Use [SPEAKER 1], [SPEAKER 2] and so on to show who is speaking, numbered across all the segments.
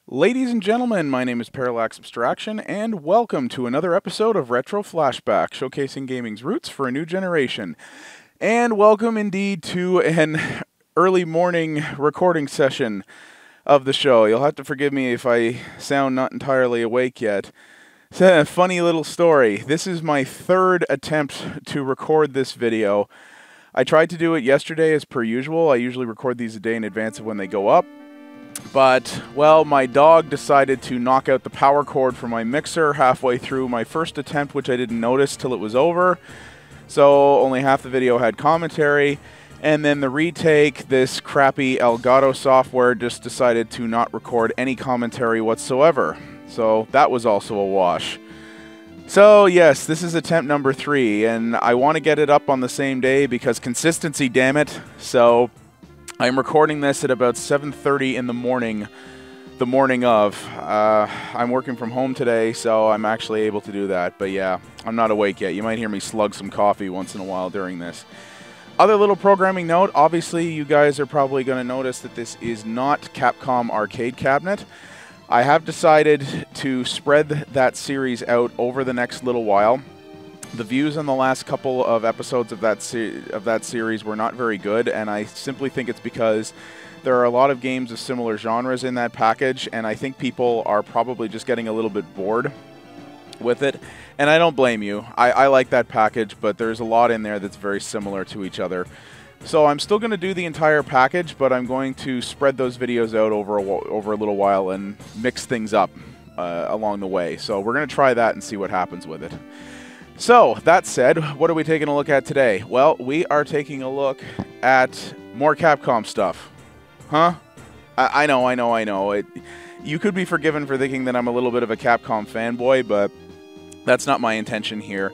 [SPEAKER 1] Ladies and gentlemen, my name is Parallax Abstraction, and welcome to another episode of Retro Flashback, showcasing gaming's roots for a new generation. And welcome indeed to an early morning recording session of the show. You'll have to forgive me if I sound not entirely awake yet. It's a funny little story. This is my third attempt to record this video. I tried to do it yesterday as per usual. I usually record these a day in advance of when they go up. But, well, my dog decided to knock out the power cord for my mixer halfway through my first attempt, which I didn't notice till it was over. So only half the video had commentary. And then the retake, this crappy Elgato software just decided to not record any commentary whatsoever. So that was also a wash. So yes, this is attempt number 3, and I want to get it up on the same day because consistency, damn it. So I'm recording this at about 7:30 in the morning of. I'm working from home today, so I'm actually able to do that. But yeah, I'm not awake yet. You might hear me slug some coffee once in a while during this. Other little programming note, obviously you guys are probably going to notice that this is not Capcom Arcade Cabinet. I have decided to spread that series out over the next little while. The views on the last couple of episodes of that series were not very good, and I simply think it's because there are a lot of games of similar genres in that package, and I think people are probably just getting a little bit bored with it. And I don't blame you. I like that package, but there's a lot in there that's very similar to each other. So I'm still going to do the entire package, but I'm going to spread those videos out over a little while and mix things up along the way. So we're going to try that and see what happens with it. So, that said, what are we taking a look at today? Well, we are taking a look at more Capcom stuff. Huh? I know. You could be forgiven for thinking that I'm a little bit of a Capcom fanboy, but that's not my intention here.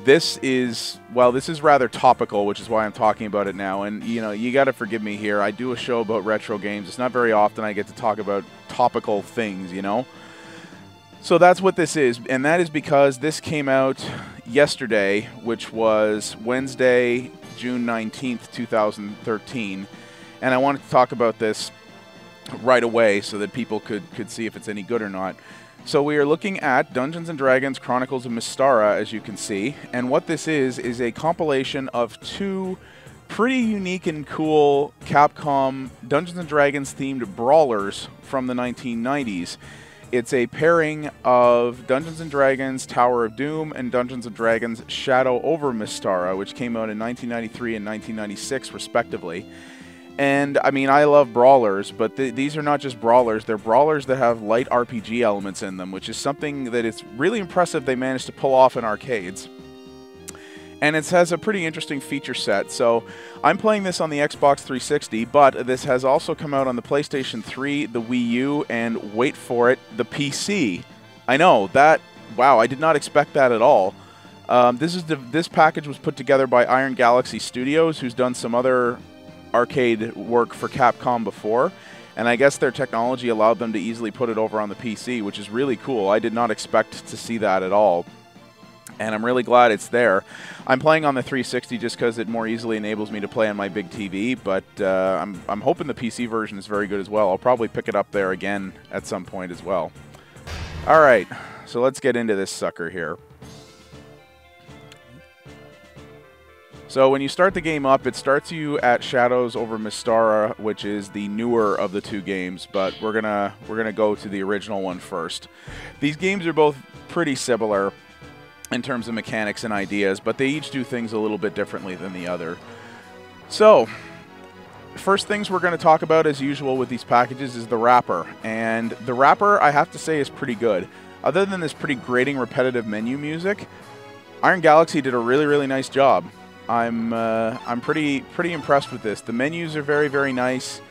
[SPEAKER 1] This is rather topical, which is why I'm talking about it now. And, you know, you got to forgive me here. I do a show about retro games. It's not very often I get to talk about topical things, you know? So that's what this is, and that is because this came out yesterday, which was Wednesday, June 19th, 2013, and I wanted to talk about this right away so that people could see if it's any good or not. So we are looking at Dungeons & Dragons Chronicles of Mystara, as you can see, and what this is a compilation of 2 pretty unique and cool Capcom Dungeons & Dragons themed brawlers from the 1990s. It's a pairing of Dungeons & Dragons Tower of Doom and Dungeons & Dragons Shadow over Mystara, which came out in 1993 and 1996, respectively. And, I mean, I love brawlers, but these are not just brawlers. They're brawlers that have light RPG elements in them, which is something that it's really impressive they managed to pull off in arcades. And it has a pretty interesting feature set. So I'm playing this on the Xbox 360, but this has also come out on the PlayStation 3, the Wii U, and wait for it, the PC. I know, wow, I did not expect that at all. This package was put together by Iron Galaxy Studios, who's done some other arcade work for Capcom before. And I guess their technology allowed them to easily put it over on the PC, which is really cool. I did not expect to see that at all. And I'm really glad it's there. I'm playing on the 360 just because it more easily enables me to play on my big TV, but I'm hoping the PC version is very good as well. I'll probably pick it up there again at some point as well. Alright, so let's get into this sucker here. So when you start the game up, it starts you at Shadows over Mystara, which is the newer of the 2 games, but we're gonna go to the original one first. These games are both pretty similar in terms of mechanics and ideas, but they each do things a little bit differently than the other. So, first things we're going to talk about, as usual with these packages, is the wrapper. And the wrapper, I have to say, is pretty good. Other than this pretty grating, repetitive menu music, Iron Galaxy did a really, really nice job. I'm pretty impressed with this. The menus are very, very nice.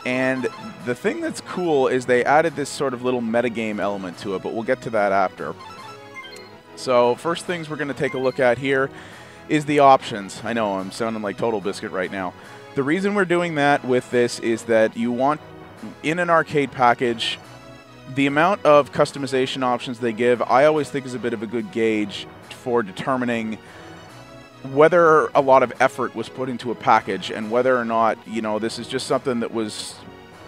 [SPEAKER 1] And the thing that's cool is they added this sort of little metagame element to it, but we'll get to that after. So first things we're going to take a look at here is the options. I know I'm sounding like Total Biscuit right now. The reason we're doing that with this is that you want, in an arcade package, the amount of customization options they give, I always think is a bit of a good gauge for determining whether a lot of effort was put into a package and whether or not, you know, this is just something that was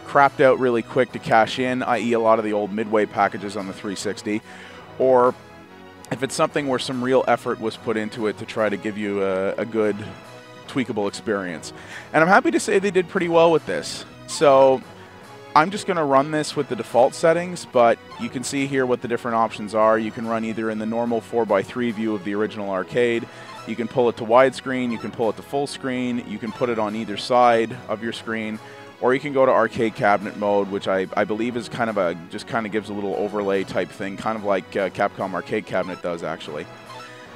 [SPEAKER 1] crapped out really quick to cash in, i.e. a lot of the old Midway packages on the 360, or if it's something where some real effort was put into it to try to give you a good tweakable experience. And I'm happy to say they did pretty well with this. So I'm just going to run this with the default settings, but you can see here what the different options are. You can run either in the normal 4:3 view of the original arcade, you can pull it to widescreen, you can pull it to full screen, you can put it on either side of your screen, or you can go to arcade cabinet mode, which I believe is kind of just gives a little overlay type thing, kind of like Capcom Arcade Cabinet does actually.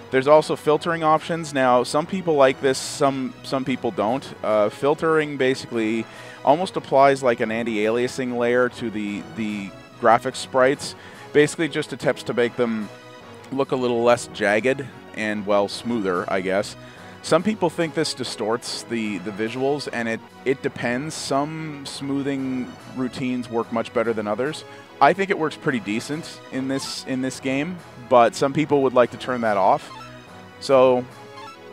[SPEAKER 1] There's also filtering options. Now, some people like this, some people don't. Filtering basically almost applies like an anti-aliasing layer to the graphics sprites. Basically just attempts to make them look a little less jagged and, well, smoother, I guess. Some people think this distorts the visuals, and it depends. Some smoothing routines work much better than others. I think it works pretty decent in this game, but some people would like to turn that off. So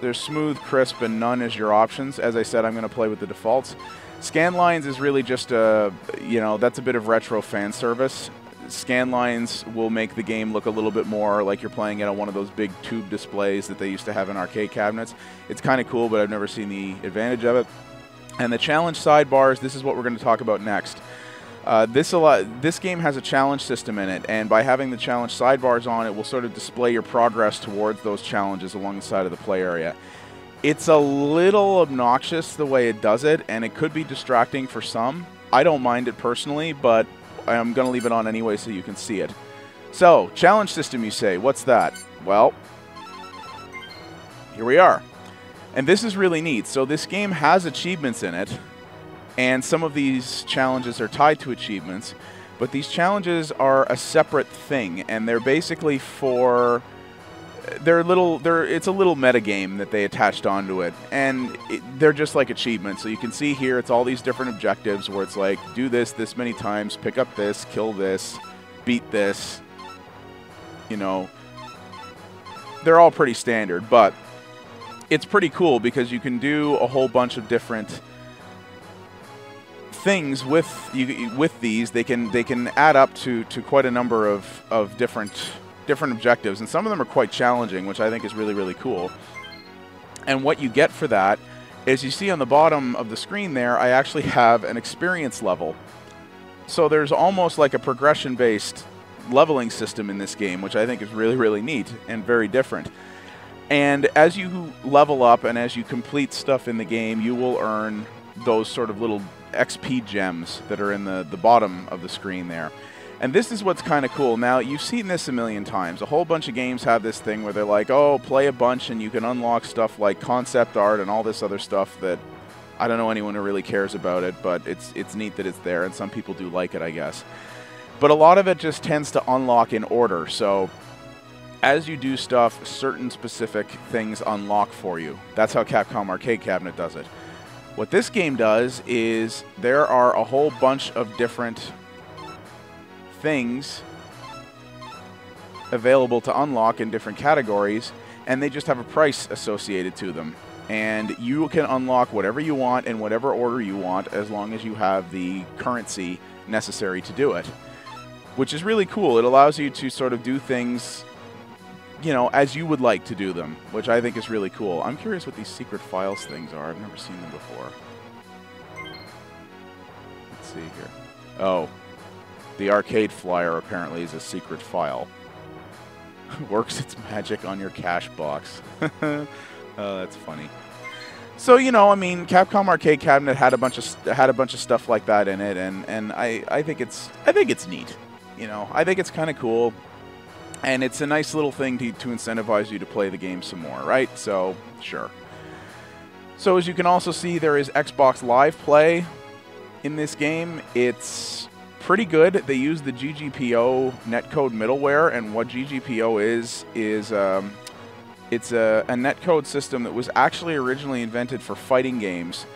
[SPEAKER 1] there's smooth, crisp, and none as your options. As I said, I'm going to play with the defaults. Scan lines is really just that's a bit of retro fan service. Scan lines will make the game look a little bit more like you're playing it on one of those big tube displays that they used to have in arcade cabinets. It's kind of cool, but I've never seen the advantage of it. And the challenge sidebars, this is what we're going to talk about next. This game has a challenge system in it, and by having the challenge sidebars on, it will sort of display your progress towards those challenges along the side of the play area. It's a little obnoxious the way it does it, and it could be distracting for some. I don't mind it personally, but I'm going to leave it on anyway so you can see it. So, challenge system, you say. What's that? Well, here we are. And this is really neat. So this game has achievements in it, and some of these challenges are tied to achievements, but these challenges are a separate thing, and they're basically for... it's a little metagame that they attached onto it, and they're just like achievements. So you can see here, it's all these different objectives where it's like, do this many times, pick up this, kill this, beat this. You know, they're all pretty standard, but it's pretty cool because you can do a whole bunch of different things with these. They can add up to quite a number of different objectives, and some of them are quite challenging, which I think is really, really cool. And what you get for that is, you see on the bottom of the screen there, I actually have an experience level. So there's almost like a progression-based leveling system in this game, which I think is really, really neat and very different. And as you level up and as you complete stuff in the game, you will earn those sort of little XP gems that are in the bottom of the screen there. And this is what's kind of cool. Now, you've seen this a million times. A whole bunch of games have this thing where they're like, oh, play a bunch and you can unlock stuff like concept art and all this other stuff that I don't know anyone who really cares about it, but it's neat that it's there, and some people do like it, I guess. But a lot of it just tends to unlock in order. So as you do stuff, certain specific things unlock for you. That's how Capcom Arcade Cabinet does it. What this game does is there are a whole bunch of different things available to unlock in different categories, and they just have a price associated to them. And you can unlock whatever you want in whatever order you want, as long as you have the currency necessary to do it, which is really cool. It allows you to sort of do things, you know, as you would like to do them, which I think is really cool. I'm curious what these secret files things are. I've never seen them before. Let's see here. Oh, the arcade flyer apparently is a secret file. Works its magic on your cash box. Oh, that's funny. So, you know, I mean, Capcom Arcade Cabinet had a bunch of stuff like that in it, and I think it's neat. You know, I think it's kind of cool, and it's a nice little thing to incentivize you to play the game some more, right? So, sure. So, as you can also see, there is Xbox Live Play in this game. It's pretty good. They use the GGPO Netcode middleware, and what GGPO is it's a netcode system that was actually originally invented for fighting games.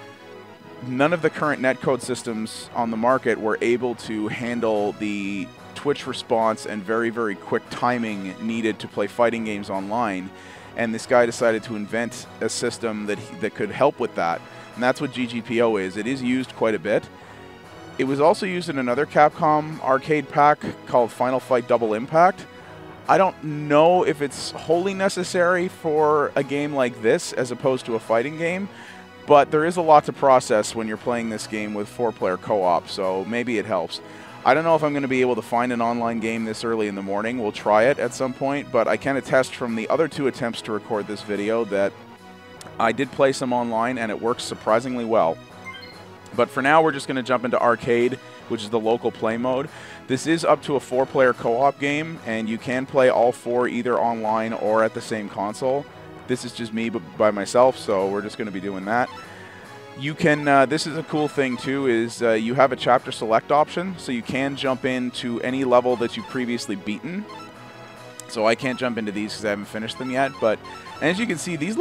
[SPEAKER 1] None of the current netcode systems on the market were able to handle the Twitch response and very, very quick timing needed to play fighting games online. And this guy decided to invent a system that could help with that. And that's what GGPO is. It is used quite a bit. It was also used in another Capcom arcade pack called Final Fight Double Impact. I don't know if it's wholly necessary for a game like this as opposed to a fighting game, but there is a lot to process when you're playing this game with 4-player co-op, so maybe it helps. I don't know if I'm going to be able to find an online game this early in the morning. We'll try it at some point, but I can attest from the other 2 attempts to record this video that I did play some online and it works surprisingly well. But for now, we're just going to jump into arcade, which is the local play mode. This is up to a 4-player co-op game, and you can play all 4 either online or at the same console. This is just me by myself, so we're just going to be doing that. You can, this is a cool thing too, is you have a chapter select option, so you can jump into any level that you've previously beaten. So I can't jump into these because I haven't finished them yet, but as you can see, these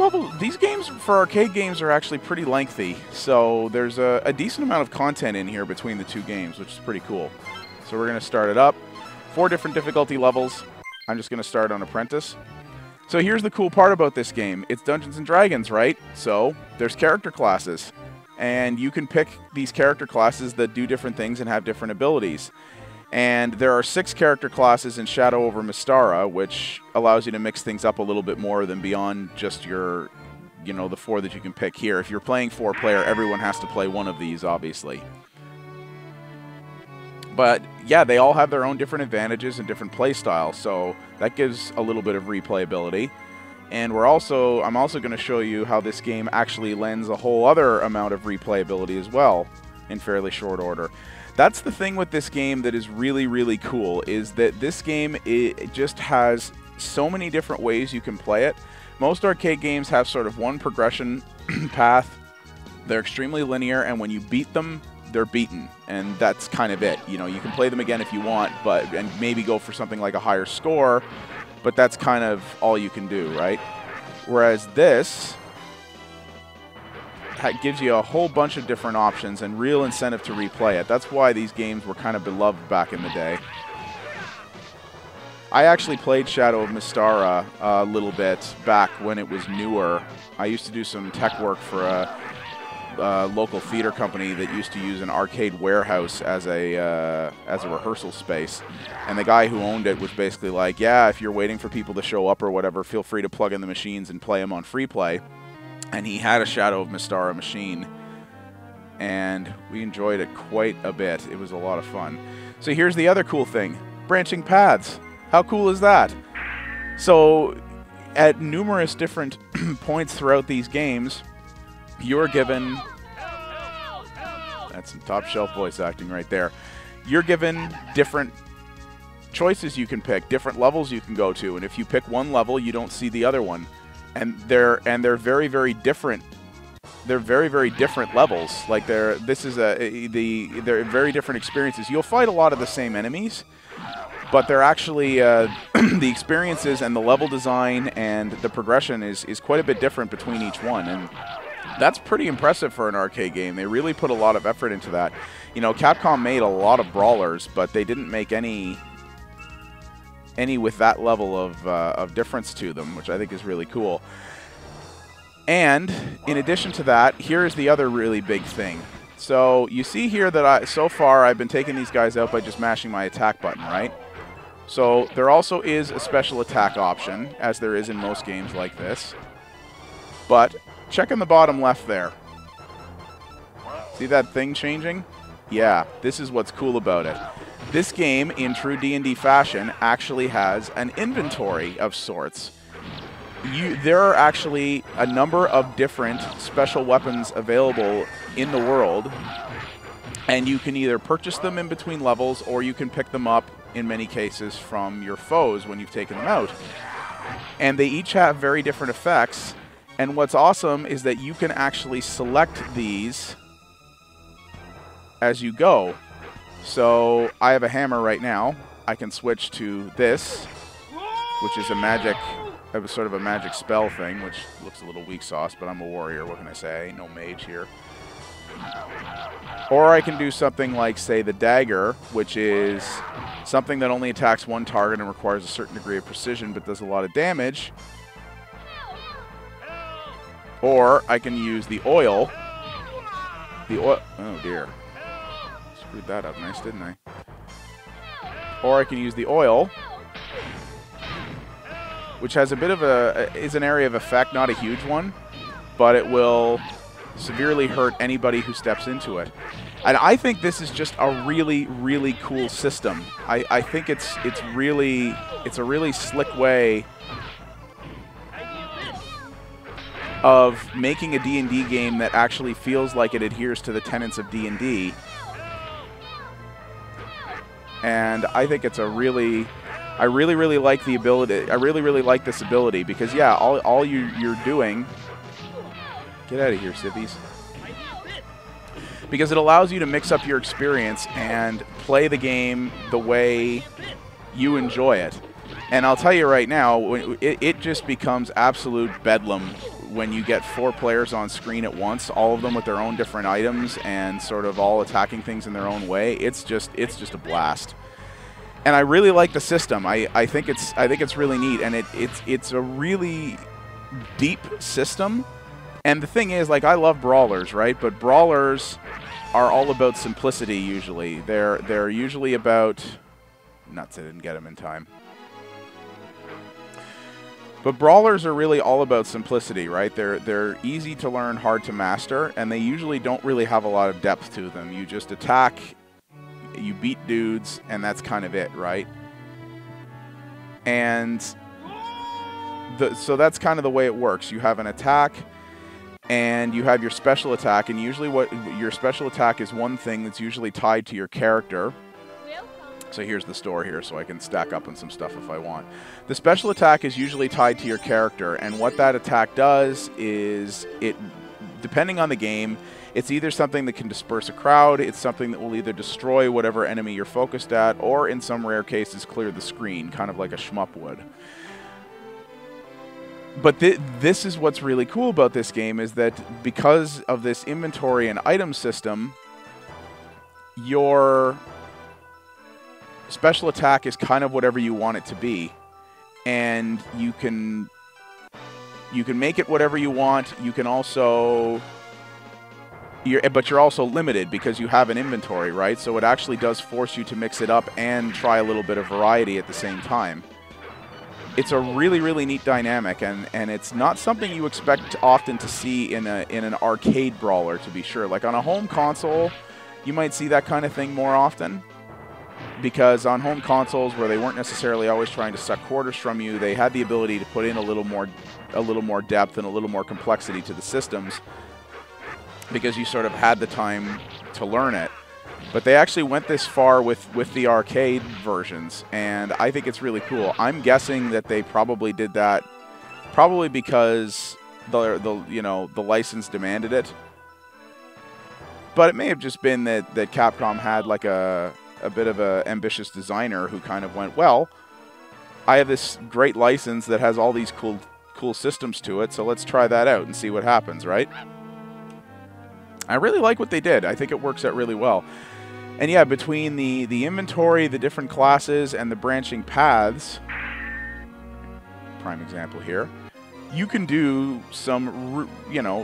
[SPEAKER 1] games for arcade games are actually pretty lengthy. So there's a decent amount of content in here between the 2 games, which is pretty cool. So we're going to start it up. 4 different difficulty levels. I'm just going to start on Apprentice. So here's the cool part about this game. It's Dungeons & Dragons, right? So there's character classes. And you can pick these character classes that do different things and have different abilities. And there are 6 character classes in Shadow over Mystara, which allows you to mix things up a little bit more than beyond just your, you know, the 4 that you can pick here. If you're playing 4-player, everyone has to play one of these, obviously. But yeah, they all have their own different advantages and different play styles, so that gives a little bit of replayability. And I'm also going to show you how this game actually lends a whole other amount of replayability as well in fairly short order. That's the thing with this game that is really, really cool, is that this game, it just has so many different ways you can play it. Most arcade games have sort of one progression path. They're extremely linear, and when you beat them, they're beaten, and that's kind of it. You know, you can play them again if you want, and maybe go for something like a higher score, but that's kind of all you can do, right? Whereas this gives you a whole bunch of different options and real incentive to replay it. That's why these games were kind of beloved back in the day. I actually played Shadow of Mystara a little bit back when it was newer. I used to do some tech work for a local theater company that used to use an arcade warehouse as a rehearsal space. And the guy who owned it was basically like, yeah, if you're waiting for people to show up or whatever, feel free to plug in the machines and play them on free play. And he had a Shadow of Mystara machine, and we enjoyed it quite a bit. It was a lot of fun. So here's the other cool thing, branching paths. How cool is that? So at numerous different points throughout these games, you're given, that's some top shelf voice acting right there, you're given different choices you can pick, different levels you can go to, and if you pick one level, you don't see the other one. And they're very, very different. They're very, very different levels. Like they're very different experiences. You'll fight a lot of the same enemies, but they're actually the experiences and the level design and the progression is quite a bit different between each one, and that's pretty impressive for an arcade game. They really put a lot of effort into that. You know, Capcom made a lot of brawlers, but they didn't make any with that level of difference to them, which I think is really cool. And in addition to that, here's the other really big thing. So you see here that so far I've been taking these guys out by just mashing my attack button, right? So there also is a special attack option, as there is in most games like this. But check in the bottom left there. See that thing changing? Yeah, this is what's cool about it. This game, in true D&D fashion, actually has an inventory of sorts. There are actually a number of different special weapons available in the world, and you can either purchase them in between levels, or you can pick them up, in many cases, from your foes when you've taken them out. And they each have very different effects, and what's awesome is that you can actually select these as you go. So I have a hammer right now. I can switch to this, which is sort of a magic spell thing, which looks a little weak sauce, but I'm a warrior. What can I say? I ain't no mage here. Or I can do something like, say, the dagger, which is something that only attacks one target and requires a certain degree of precision, but does a lot of damage. Or I can use the oil. Oh dear. Screwed that up nice, didn't I? Or I can use the oil, which has a bit of is an area of effect, not a huge one, but it will severely hurt anybody who steps into it. And I think this is just a really, really cool system. I think it's a really slick way of making a D&D game that actually feels like it adheres to the tenets of D&D. And I think it's a really, I really like the ability. I really like this ability because, yeah, all you're doing. Get out of here, civvies. Because it allows you to mix up your experience and play the game the way you enjoy it. And I'll tell you right now, it just becomes absolute bedlam when you get 4 players on screen at once, all of them with their own different items and sort of all attacking things in their own way. It's just a blast. And I really like the system. I think it's really neat, and it's a really deep system. And the thing is, like, I love brawlers, right? But brawlers are all about simplicity usually. They're usually about nuts. I didn't get them in time. But brawlers are really all about simplicity, right? They're easy to learn, hard to master, and they usually don't really have a lot of depth to them. You just attack, you beat dudes, and that's kind of it, right? And so that's kind of the way it works. You have an attack, and you have your special attack, and usually what your special attack is one thing that's usually tied to your character. So here's the store here, so I can stack up on some stuff if I want. The special attack is usually tied to your character, and what that attack does is, depending on the game, it's either something that can disperse a crowd, it's something that will either destroy whatever enemy you're focused at, or in some rare cases clear the screen, kind of like a shmup would. But this is what's really cool about this game, is that because of this inventory and item system, your special attack is kind of whatever you want it to be. And you can make it whatever you want. You can also... but you're also limited because you have an inventory, right? So it actually does force you to mix it up and try a little bit of variety at the same time. It's a really, really neat dynamic, and it's not something you expect often to see in an arcade brawler, to be sure. Like on a home console, you might see that kind of thing more often, because on home consoles where they weren't necessarily always trying to suck quarters from you, they had the ability to put in a little more depth and a little more complexity to the systems, because you sort of had the time to learn it. But they actually went this far with the arcade versions, and I think it's really cool. I'm guessing that they probably did that probably because the license demanded it. But it may have just been that Capcom had like a bit of an ambitious designer who kind of went, well, I have this great license that has all these cool systems to it, so let's try that out and see what happens, right? I really like what they did. I think it works out really well. And yeah, between the inventory, the different classes, and the branching paths, prime example here, you can do some, you can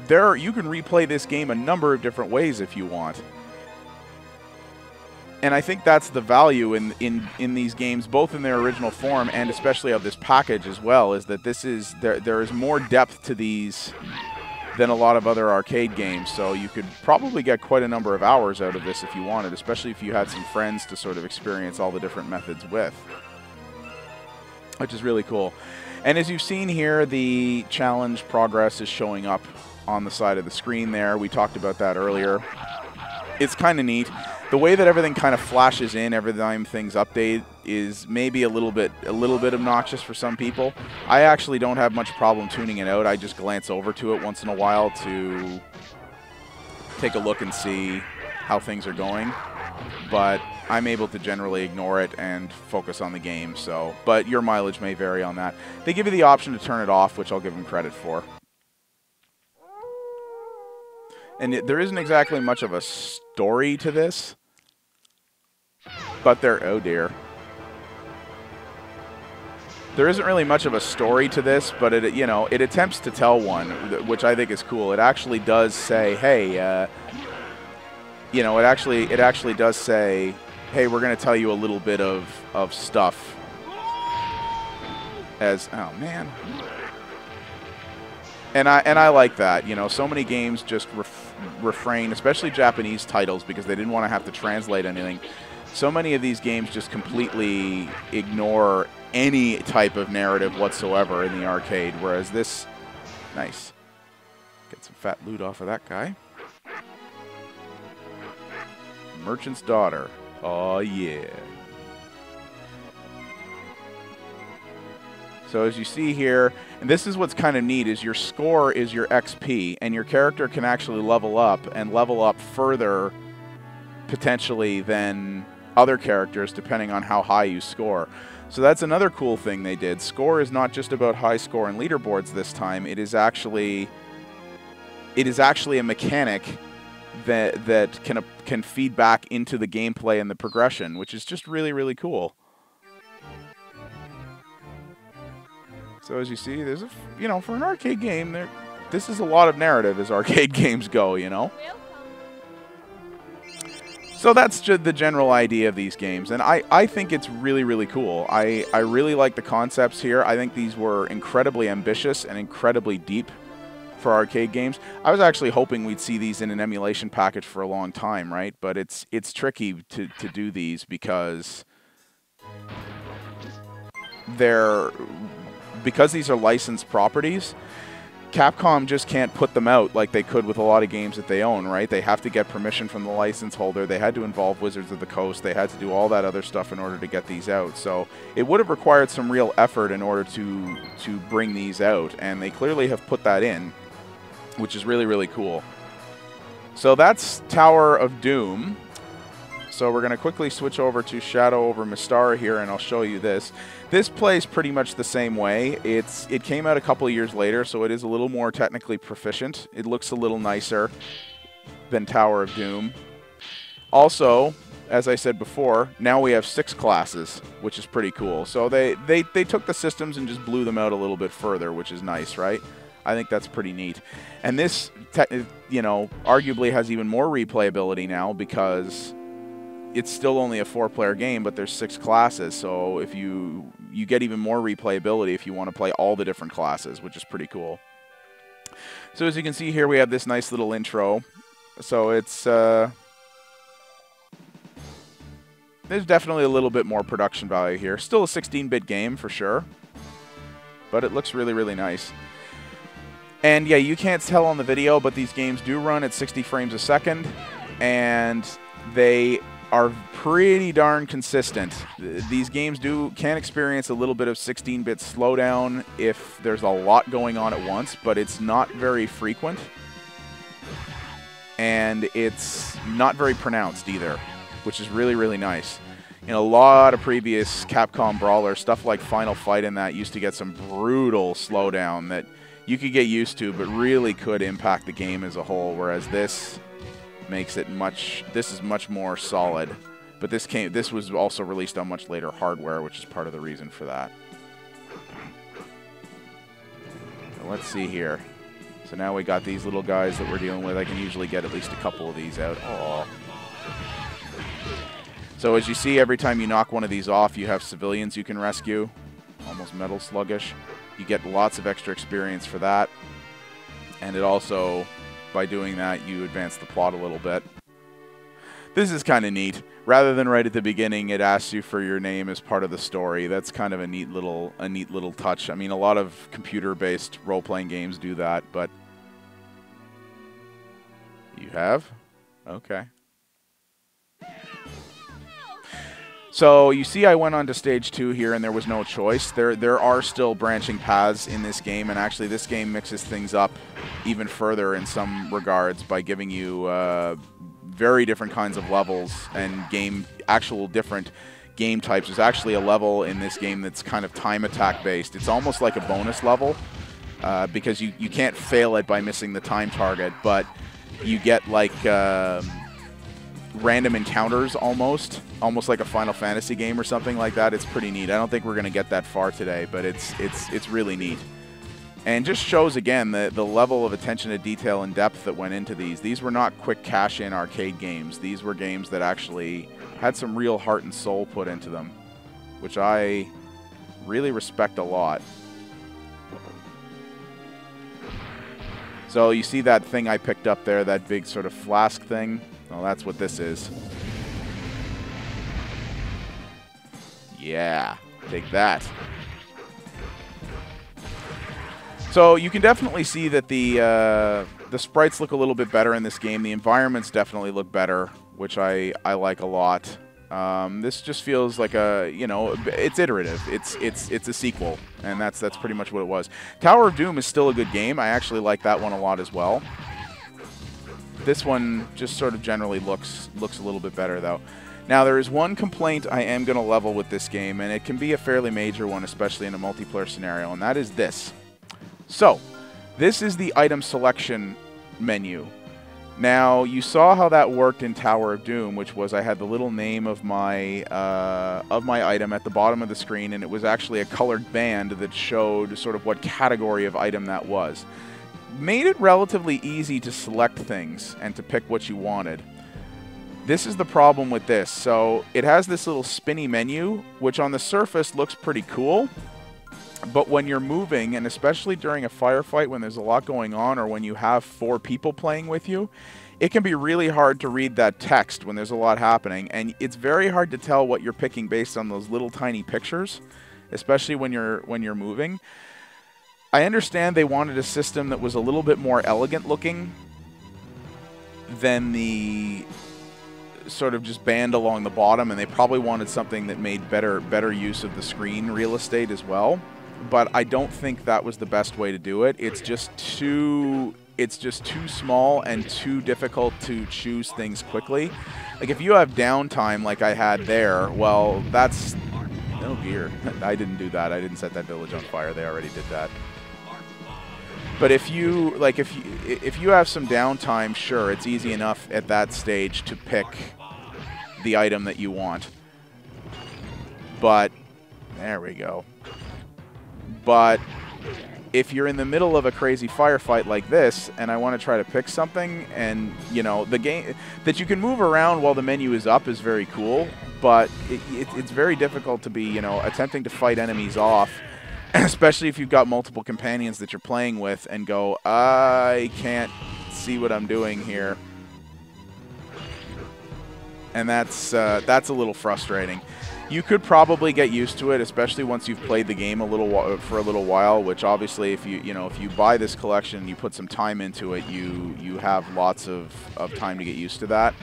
[SPEAKER 1] replay this game a number of different ways if you want. And I think that's the value in these games, both in their original form and especially of this package as well, is that there is more depth to these than a lot of other arcade games. So you could probably get quite a number of hours out of this if you wanted, especially if you had some friends to sort of experience all the different methods with, which is really cool. And as you've seen here, the challenge progress is showing up on the side of the screen there. We talked about that earlier. It's kind of neat. The way that everything kind of flashes in every time things update is maybe a little bit obnoxious for some people. I actually don't have much problem tuning it out. I just glance over to it once in a while to take a look and see how things are going. But I'm able to generally ignore it and focus on the game. So, but your mileage may vary on that. They give you the option to turn it off, which I'll give them credit for. And there isn't exactly much of a story to this, but oh dear. There isn't really much of a story to this, but it attempts to tell one, which I think is cool. It actually does say, hey, you know, it actually does say, hey, we're going to tell you a little bit of stuff as, oh man. And I like that, you know, so many games just refrain, especially Japanese titles, because they didn't want to have to translate anything. So many of these games just completely ignore any type of narrative whatsoever in the arcade, whereas this, nice. Get some fat loot off of that guy. Merchant's Daughter. Oh yeah. So as you see here, and this is what's kind of neat, is your score is your XP, and your character can actually level up and level up further potentially than other characters depending on how high you score. So that's another cool thing they did. Score is not just about high score and leaderboards this time. It is actually a mechanic that can feed back into the gameplay and the progression, which is just really, really cool. So as you see, there's a, you know, for an arcade game, this is a lot of narrative as arcade games go, you know. So that's the general idea of these games, and I think it's really, really cool. I really like the concepts here. I think these were incredibly ambitious and incredibly deep for arcade games. I was actually hoping we'd see these in an emulation package for a long time, right? But it's tricky to do these because these are licensed properties. Capcom just can't put them out like they could with a lot of games that they own, right? They have to get permission from the license holder. They had to involve Wizards of the Coast. They had to do all that other stuff in order to get these out. So it would have required some real effort in order to bring these out, and they clearly have put that in, which is really, really cool. So that's Tower of Doom. So we're going to quickly switch over to Shadow over Mystara here, and I'll show you this. This plays pretty much the same way. It came out a couple of years later, so it is a little more technically proficient. It looks a little nicer than Tower of Doom. Also, as I said before, now we have 6 classes, which is pretty cool. So they took the systems and just blew them out a little bit further, which is nice, right? I think that's pretty neat. And this, you know, arguably has even more replayability now because it's still only a 4-player game, but there's 6 classes. So if you get even more replayability if you want to play all the different classes, which is pretty cool. So as you can see here, we have this nice little intro. So it's there's definitely a little bit more production value here. Still a 16-bit game for sure, but it looks really, really nice. And yeah, you can't tell on the video, but these games do run at 60 frames a second, and they are pretty darn consistent. These games can experience a little bit of 16-bit slowdown if there's a lot going on at once, but it's not very frequent, and it's not very pronounced either, which is really, really nice. In a lot of previous Capcom brawlers, stuff like Final Fight and that used to get some brutal slowdown that you could get used to, but really could impact the game as a whole, whereas this makes it this is much more solid. But this was also released on much later hardware, which is part of the reason for that. So let's see here. So now we got these little guys that we're dealing with. I can usually get at least a couple of these out. Oh. So as you see, every time you knock one of these off, you have civilians you can rescue. Almost Metal Sluggish. You get lots of extra experience for that. And it also, by doing that, you advance the plot a little bit. This is kind of neat. Rather than right at the beginning, it asks you for your name as part of the story. That's kind of a neat little touch. I mean, a lot of computer-based role-playing games do that, but you have? Okay. So you see I went on to stage 2 here and there was no choice. There are still branching paths in this game, and actually this game mixes things up even further in some regards by giving you very different kinds of levels and actual different game types. There's actually a level in this game that's kind of time attack based. It's almost like a bonus level because you can't fail it by missing the time target, but you get like random encounters almost like a Final Fantasy game or something like that. It's pretty neat. I don't think we're going to get that far today, but it's really neat. And just shows, again, the level of attention to detail and depth that went into these. These were not quick cash-in arcade games. These were games that actually had some real heart and soul put into them, which I really respect a lot. So you see that thing I picked up there, that big sort of flask thing? Well, that's what this is. Yeah, take that. So you can definitely see that the sprites look a little bit better in this game. The environments definitely look better, which I like a lot. This just feels like a, you know, it's iterative. It's a sequel, and that's pretty much what it was. Tower of Doom is still a good game. I actually like that one a lot as well. This one just sort of generally looks a little bit better, though. Now, there is one complaint I am going to level with this game, and it can be a fairly major one, especially in a multiplayer scenario, and that is this. So, this is the item selection menu. Now, you saw how that worked in Tower of Doom, which was I had the little name of my item at the bottom of the screen, and it was actually a colored band that showed sort of what category of item that was. Made it relatively easy to select things and to pick what you wanted. This is the problem with this. So, it has this little spinny menu, which on the surface looks pretty cool. But when you're moving, and especially during a firefight when there's a lot going on, or when you have 4 people playing with you, it can be really hard to read that text when there's a lot happening. And it's very hard to tell what you're picking based on those little tiny pictures, especially when you're moving. I understand they wanted a system that was a little bit more elegant looking than the sort of just band along the bottom, and they probably wanted something that made better use of the screen real estate as well. But I don't think that was the best way to do it. It's just too small and too difficult to choose things quickly. Like if you have downtime like I had there, well, that's no gear. I didn't do that. I didn't set that village on fire. They already did that. But if you have some downtime, sure, it's easy enough at that stage to pick the item that you want. But there we go. But if you're in the middle of a crazy firefight like this, and I want to try to pick something, and, you know, the game that you can move around while the menu is up is very cool, but it's very difficult to be, you know, attempting to fight enemies off, especially if you've got multiple companions that you're playing with, and go, I can't see what I'm doing here. And that's a little frustrating. You could probably get used to it, especially once you've played the game for a little while. Which obviously, if you buy this collection and you put some time into it, you have lots of time to get used to that.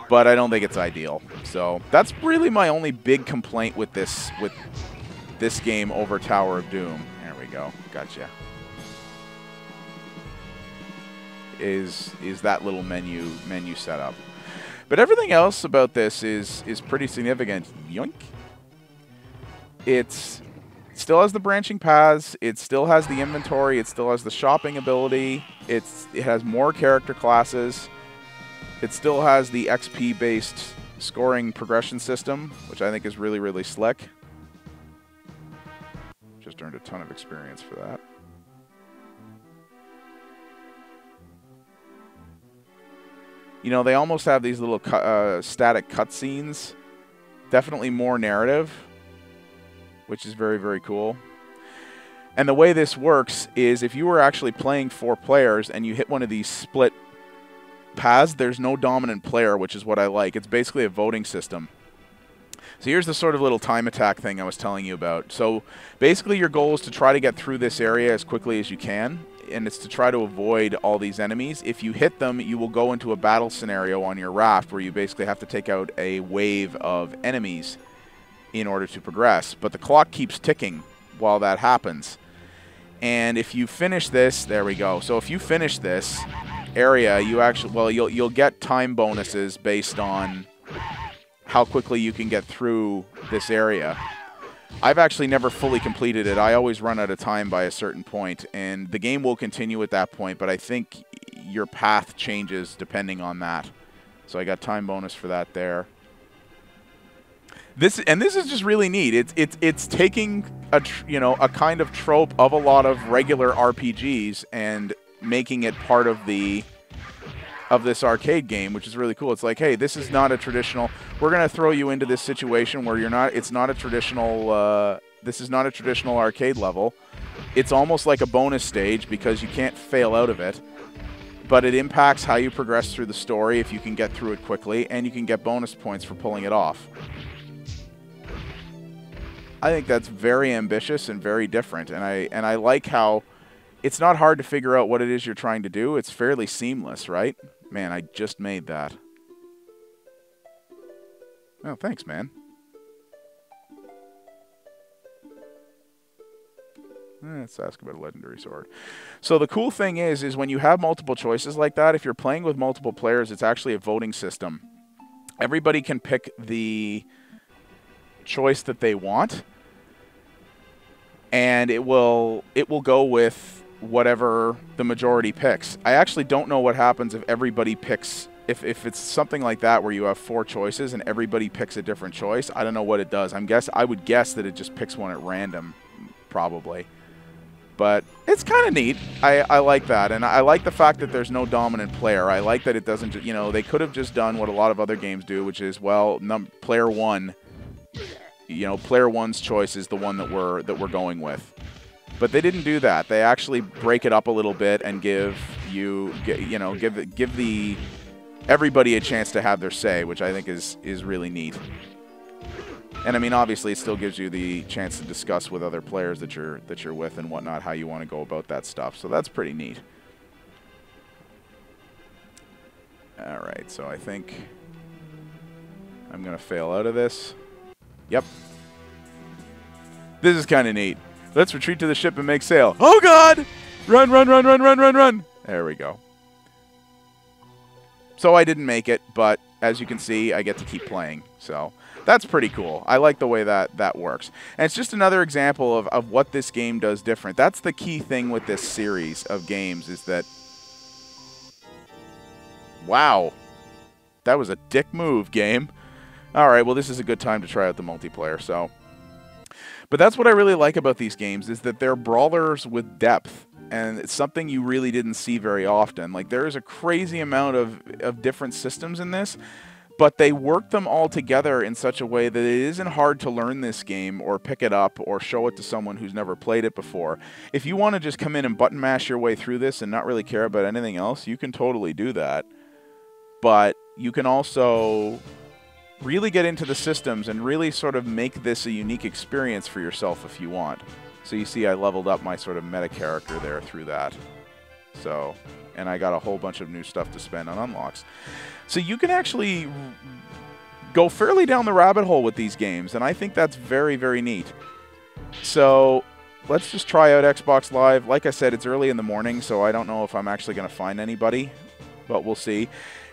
[SPEAKER 1] But I don't think it's ideal. So that's really my only big complaint with this game over Tower of Doom. There we go. Gotcha. Is that little menu setup. But everything else about this is pretty significant. Yoink. It still has the branching paths. It still has the inventory. It still has the shopping ability. It has more character classes. It still has the XP-based scoring progression system, which I think is really, really slick. Just earned a ton of experience for that. You know, they almost have these little static cutscenes. Definitely more narrative, which is very, very cool. And the way this works is if you were actually playing 4 players and you hit one of these split paths, there's no dominant player, which is what I like. It's basically a voting system. So here's the sort of little time attack thing I was telling you about. So basically your goal is to try to get through this area as quickly as you can, and it's to try to avoid all these enemies. If you hit them, you will go into a battle scenario on your raft where you basically have to take out a wave of enemies in order to progress. But the clock keeps ticking while that happens. And if you finish this, there we go. So if you finish this area, you actually, well, you'll get time bonuses based on how quickly you can get through this area. I've actually never fully completed it. I always run out of time by a certain point, and the game will continue at that point, but I think your path changes depending on that. So I got time bonus for that there. This is just really neat. It's taking a a kind of trope of a lot of regular RPGs and making it part of this arcade game, which is really cool. It's like, hey, this is not a traditional. We're gonna throw you into this situation where you're not. It's not a traditional. This is not a traditional arcade level. It's almost like a bonus stage because you can't fail out of it. But it impacts how you progress through the story if you can get through it quickly, and you can get bonus points for pulling it off. I think that's very ambitious and very different, and I like how it's not hard to figure out what it is you're trying to do. It's fairly seamless, right? Man, I just made that. Oh, thanks, man. Let's ask about a legendary sword. So the cool thing is when you have multiple choices like that, if you're playing with multiple players, it's actually a voting system. Everybody can pick the choice that they want, and it will go with whatever the majority picks. I actually don't know what happens if everybody picks, if it's something like that where you have 4 choices and everybody picks a different choice. I don't know what it does. I would guess that it just picks one at random, probably. But it's kind of neat. I like that, and I like the fact that there's no dominant player. I like that it doesn't, they could have just done what a lot of other games do, which is, well, player one, player one's choice is the one that we're going with. But they didn't do that. They actually break it up a little bit and give everybody a chance to have their say, which I think is really neat. And I mean, obviously, it still gives you the chance to discuss with other players that you're with and whatnot how you want to go about that stuff. So that's pretty neat. All right, so I think I'm gonna fail out of this. Yep. This is kind of neat. Let's retreat to the ship and make sail. Oh God! Run, run, run, run, run, run, run! There we go. So I didn't make it, but as you can see, I get to keep playing. So that's pretty cool. I like the way that works. And it's just another example of what this game does different. That's the key thing with this series of games is that... Wow. That was a dick move, game. Alright, well this is a good time to try out the multiplayer, so... But that's what I really like about these games, is that they're brawlers with depth. And it's something you really didn't see very often. Like, there is a crazy amount of different systems in this, but they work them all together in such a way that it isn't hard to learn this game or pick it up or show it to someone who's never played it before. If you want to just come in and button mash your way through this and not really care about anything else, you can totally do that. But you can also really get into the systems and really sort of make this a unique experience for yourself if you want. So you see I leveled up my sort of meta character there through that. So, and I got a whole bunch of new stuff to spend on unlocks. So you can actually go fairly down the rabbit hole with these games, and I think that's very, very neat. So let's just try out Xbox Live. Like I said, it's early in the morning, so I don't know if I'm actually going to find anybody, but we'll see.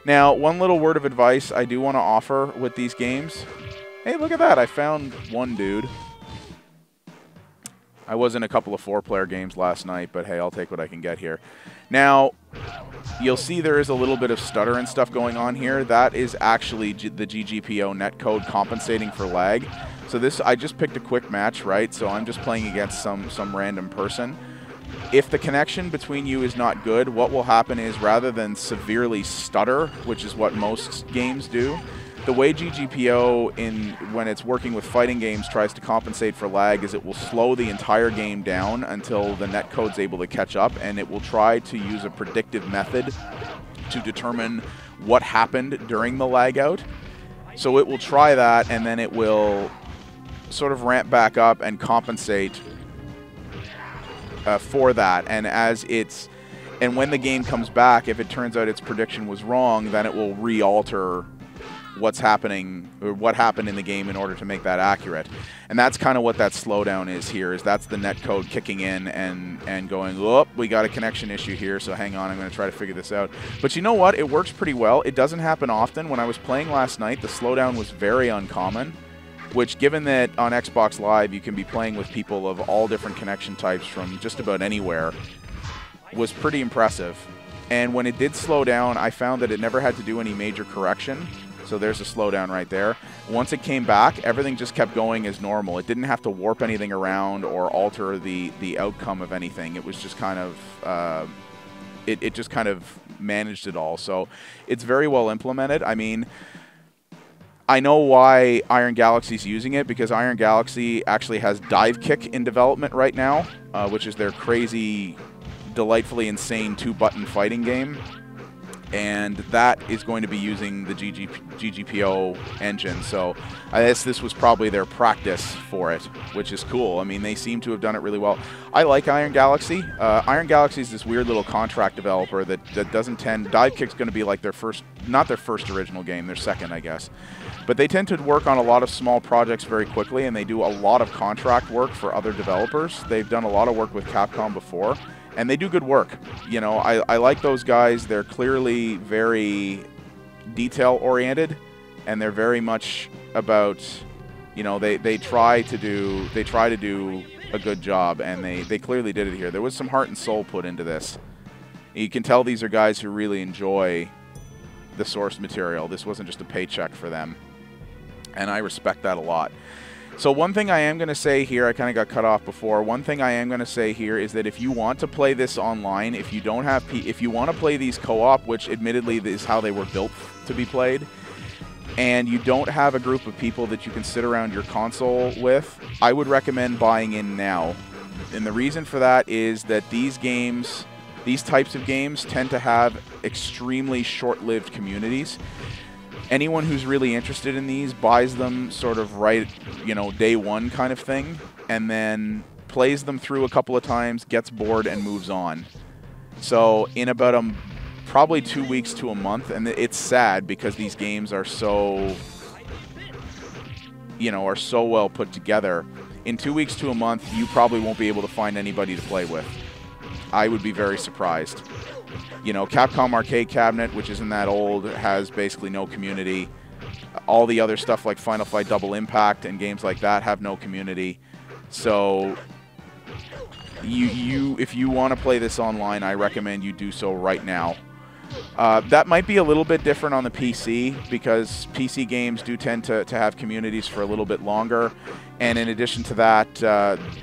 [SPEAKER 1] Now, one little word of advice I do want to offer with these games. Hey, look at that. I found one dude. I was in a couple of 4-player games last night, but hey, I'll take what I can get here. Now, you'll see there is a little bit of stutter and stuff going on here. That is actually the GGPO netcode compensating for lag. So this, I just picked a quick match, right? So I'm just playing against some random person. If the connection between you is not good, what will happen is rather than severely stutter, which is what most games do, the way GGPO, when it's working with fighting games, tries to compensate for lag is it will slow the entire game down until the netcode's able to catch up, and it will try to use a predictive method to determine what happened during the lag out. So it will try that, and then it will sort of ramp back up and compensate for that. And when the game comes back, if it turns out its prediction was wrong, then it will re-alter what's happening or what happened in the game in order to make that accurate. And that's kind of what that slowdown is here, is that's the netcode kicking in and going, oh, we got a connection issue here, so hang on, I'm going to try to figure this out. But you know what? It works pretty well. It doesn't happen often. When I was playing last night, the slowdown was very uncommon, which, given that on Xbox Live you can be playing with people of all different connection types from just about anywhere, was pretty impressive. And when it did slow down, I found that it never had to do any major correction. So there's a slowdown right there. Once it came back, everything just kept going as normal. It didn't have to warp anything around or alter the outcome of anything. It was just kind of, it just kind of managed it all. So it's very well implemented. I mean, I know why Iron Galaxy's using it, because Iron Galaxy actually has Dive Kick in development right now, which is their crazy, delightfully insane 2-button fighting game. And that is going to be using the GGPO engine. So I guess this was probably their practice for it, which is cool. I mean, they seem to have done it really well. I like Iron Galaxy. Iron Galaxy is this weird little contract developer that doesn't tend... Dive Kick's going to be like their first... Not their first original game, their second, I guess. But they tend to work on a lot of small projects very quickly, and they do a lot of contract work for other developers. They've done a lot of work with Capcom before. And they do good work. You know, I like those guys. They're clearly very detail-oriented, and they're very much about, you know, they try to do a good job, and they clearly did it here. There was some heart and soul put into this. You can tell these are guys who really enjoy the source material. This wasn't just a paycheck for them, and I respect that a lot. So one thing I am going to say here, I kind of got cut off before. One thing I am going to say here is that if you want to play this online, if you don't have, if you want to play these co-op, which admittedly is how they were built to be played, and you don't have a group of people that you can sit around your console with, I would recommend buying in now. And the reason for that is that these games, these types of games, tend to have extremely short-lived communities. Anyone who's really interested in these buys them sort of right, you know, day one kind of thing, and then plays them through a couple of times, gets bored, and moves on. So in about probably 2 weeks to a month, and it's sad because these games are so, you know, are so well put together. In 2 weeks to a month, you probably won't be able to find anybody to play with. I would be very surprised. You know, Capcom Arcade Cabinet, which isn't that old, has basically no community. All the other stuff like Final Fight Double Impact and games like that have no community. So, if you want to play this online, I recommend you do so right now. That might be a little bit different on the PC, because PC games do tend to have communities for a little bit longer. And in addition to that,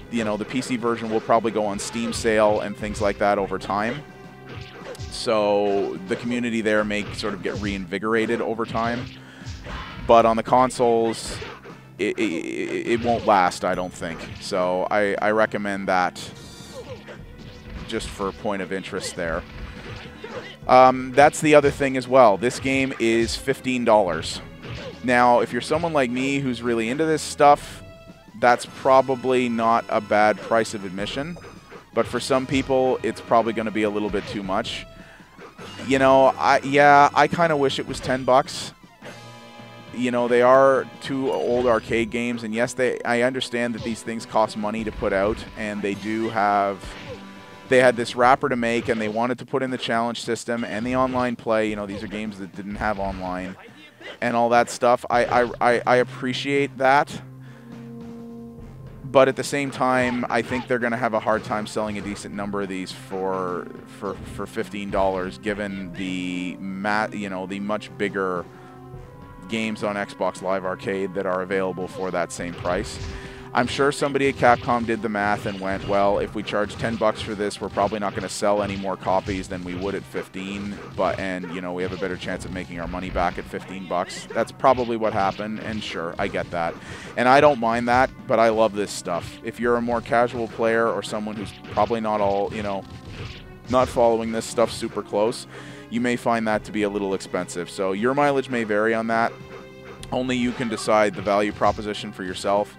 [SPEAKER 1] you know, the PC version will probably go on Steam sale and things like that over time. So the community there may sort of get reinvigorated over time. But on the consoles, it won't last, I don't think. So I recommend that just for a point of interest there. That's the other thing as well. This game is $15. Now, if you're someone like me who's really into this stuff, that's probably not a bad price of admission. But for some people, it's probably going to be a little bit too much. You know, I kind of wish it was $10. You know, they are two old arcade games, and yes, I understand that these things cost money to put out, and they do have... They had this wrapper to make, and they wanted to put in the challenge system and the online play. You know, these are games that didn't have online and all that stuff. I appreciate that. But at the same time, I think they're going to have a hard time selling a decent number of these for $15, given the the much bigger games on Xbox Live Arcade that are available for that same price. I'm sure somebody at Capcom did the math and went, well, if we charge $10 for this, we're probably not going to sell any more copies than we would at 15, and you know, we have a better chance of making our money back at $15. That's probably what happened, and sure, I get that. And I don't mind that, but I love this stuff. If you're a more casual player or someone who's probably not all, you know, not following this stuff super close, you may find that to be a little expensive. So your mileage may vary on that. Only you can decide the value proposition for yourself.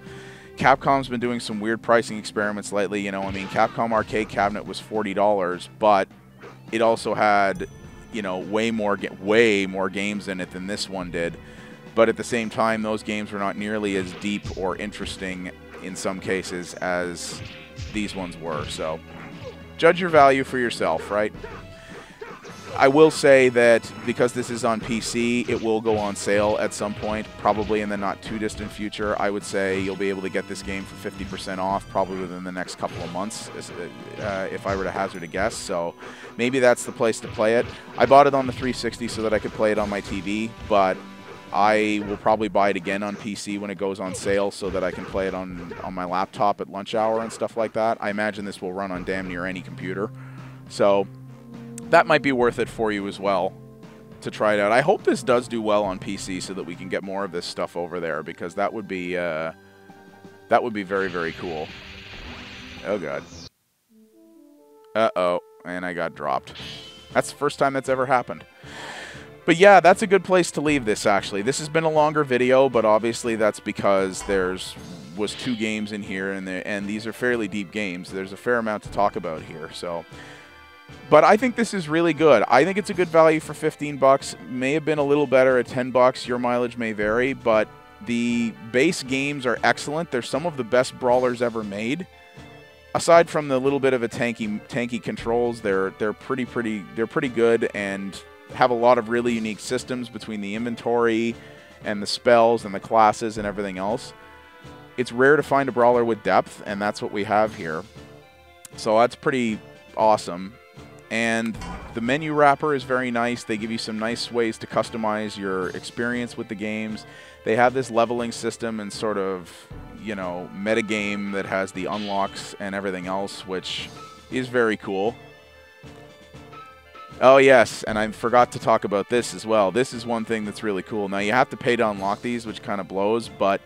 [SPEAKER 1] Capcom's been doing some weird pricing experiments lately. You know, I mean, Capcom Arcade Cabinet was $40, but it also had, you know, way more games in it than this one did. But at the same time, those games were not nearly as deep or interesting in some cases as these ones were. So, judge your value for yourself, right? I will say that because this is on PC, it will go on sale at some point, probably in the not too distant future. I would say you'll be able to get this game for 50% off probably within the next couple of months, if I were to hazard a guess. So maybe that's the place to play it. I bought it on the 360 so that I could play it on my TV, but I will probably buy it again on PC when it goes on sale so that I can play it on my laptop at lunch hour and stuff like that. I imagine this will run on damn near any computer. So that might be worth it for you as well to try it out. I hope this does do well on PC so that we can get more of this stuff over there, because that would be very, very cool. Oh god. Uh-oh, and I got dropped. That's the first time that's ever happened. But yeah, that's a good place to leave this, actually. This has been a longer video, but obviously that's because was 2 games in here, and these are fairly deep games. There's a fair amount to talk about here, so... But I think this is really good. I think it's a good value for 15 bucks. May have been a little better at 10 bucks. Your mileage may vary, but the base games are excellent. They're some of the best brawlers ever made. Aside from the little bit of a tanky controls, they're pretty good and have a lot of really unique systems between the inventory and the spells and the classes and everything else. It's rare to find a brawler with depth, and that's what we have here. So that's pretty awesome. And the menu wrapper is very nice. They give you some nice ways to customize your experience with the games. They have this leveling system and sort of, you know, metagame that has the unlocks and everything else, which is very cool. Oh yes, and I forgot to talk about this as well. This is one thing that's really cool. Now you have to pay to unlock these, which kind of blows, but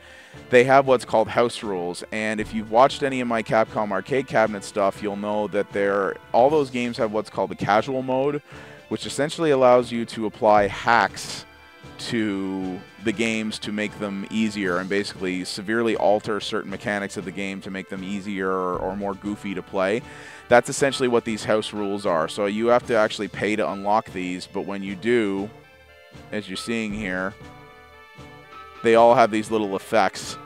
[SPEAKER 1] they have what's called house rules, and if you've watched any of my Capcom arcade cabinet stuff, you'll know that all those games have what's called the casual mode, which essentially allows you to apply hacks to the games to make them easier and basically severely alter certain mechanics of the game to make them easier or more goofy to play. That's essentially what these house rules are. So you have to actually pay to unlock these, but when you do, as you're seeing here, they all have these little effects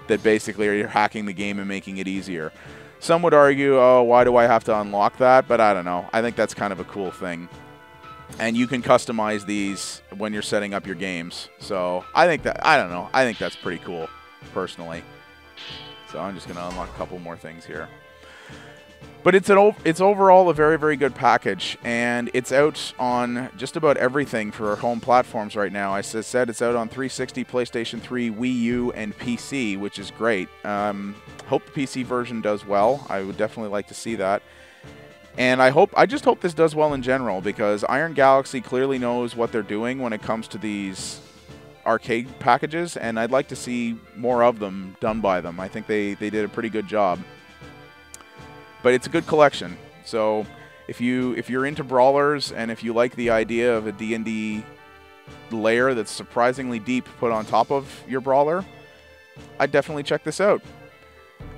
[SPEAKER 1] that basically are hacking the game and making it easier. Some would argue, oh, why do I have to unlock that? But I don't know. I think that's kind of a cool thing. And you can customize these when you're setting up your games. So I think that's pretty cool, personally. So I'm just going to unlock a couple more things here. But it's overall a very, very good package, and it's out on just about everything for our home platforms right now. I said it's out on 360, PlayStation 3, Wii U, and PC, which is great. Hope the PC version does well. I would definitely like to see that. And I just hope this does well in general, because Iron Galaxy clearly knows what they're doing when it comes to these arcade packages, and I'd like to see more of them done by them. I think they did a pretty good job. But it's a good collection. So if you're into brawlers and if you like the idea of a D&D layer that's surprisingly deep put on top of your brawler, I'd definitely check this out.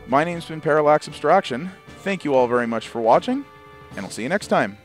[SPEAKER 1] My name's been Parallax Abstraction. Thank you all very much for watching, and I'll see you next time.